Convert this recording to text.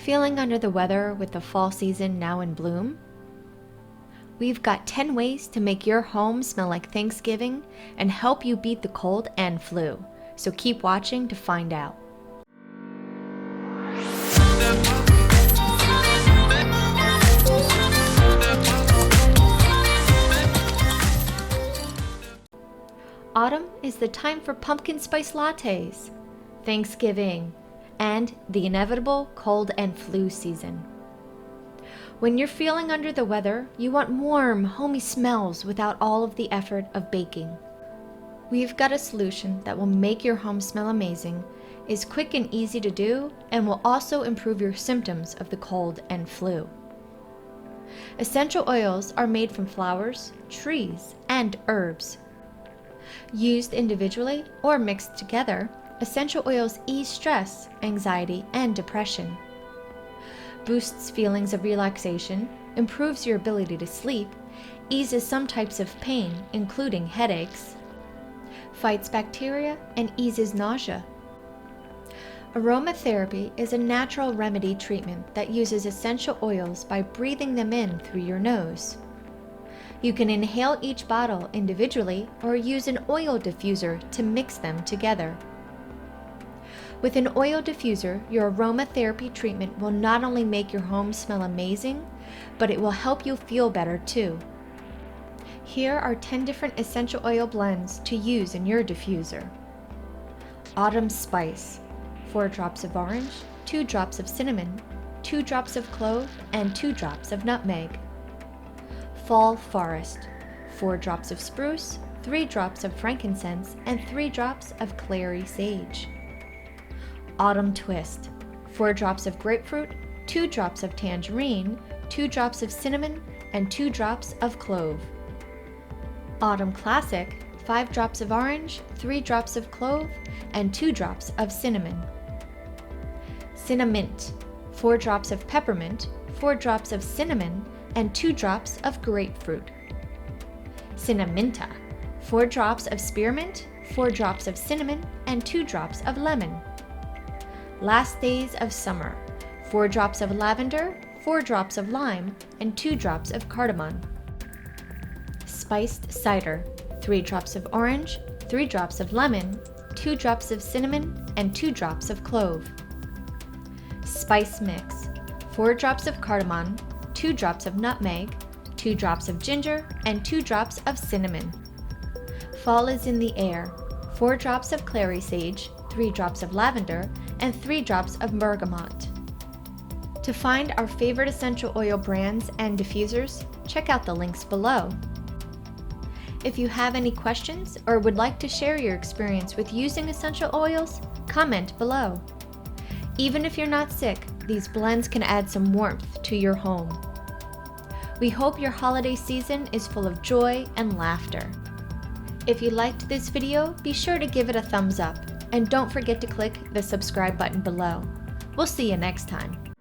Feeling under the weather with the fall season now in bloom? We've got 10 ways to make your home smell like Thanksgiving and help you beat the cold and flu. So keep watching to find out. Autumn is the time for pumpkin spice lattes, Thanksgiving, and the inevitable cold and flu season. When you're feeling under the weather, you want warm, homey smells without all of the effort of baking. We've got a solution that will make your home smell amazing, is quick and easy to do, and will also improve your symptoms of the cold and flu. Essential oils are made from flowers, trees, and herbs. Used individually or mixed together, essential oils ease stress, anxiety, and depression. Boosts feelings of relaxation, improves your ability to sleep, eases some types of pain, including headaches, fights bacteria, and eases nausea. Aromatherapy is a natural remedy treatment that uses essential oils by breathing them in through your nose. You can inhale each bottle individually or use an oil diffuser to mix them together. With an oil diffuser, your aromatherapy treatment will not only make your home smell amazing, but it will help you feel better too. Here are 10 different essential oil blends to use in your diffuser. Autumn Spice, 4 drops of orange, 2 drops of cinnamon, 2 drops of clove, and 2 drops of nutmeg. Fall Forest, 4 drops of spruce, 3 drops of frankincense, and 3 drops of Clary Sage. Autumn Twist, 4 drops of grapefruit, 2 drops of tangerine, 2 drops of cinnamon, and 2 drops of clove. Autumn Classic, 5 drops of orange, 3 drops of clove, and 2 drops of cinnamon. Cinnamint, 4 drops of peppermint, 4 drops of cinnamon, and 2 drops of grapefruit. Cinnaminta, 4 drops of spearmint, 4 drops of cinnamon, and 2 drops of lemon. Last Days of Summer, 4 drops of lavender, 4 drops of lime, and 2 drops of cardamon. Spiced Cider, 3 drops of orange, 3 drops of lemon, 2 drops of cinnamon, and 2 drops of clove. Spice Mix, 4 drops of cardamon, 2 drops of nutmeg, 2 drops of ginger, and 2 drops of cinnamon. Fall is in the air, 4 drops of Clary Sage, 3 drops of lavender, and 3 drops of Bergamot. To find our favorite essential oil brands and diffusers, check out the links below. If you have any questions or would like to share your experience with using essential oils, comment below. Even if you're not sick, these blends can add some warmth to your home. We hope your holiday season is full of joy and laughter. If you liked this video, be sure to give it a thumbs up, and don't forget to click the subscribe button below. We'll see you next time.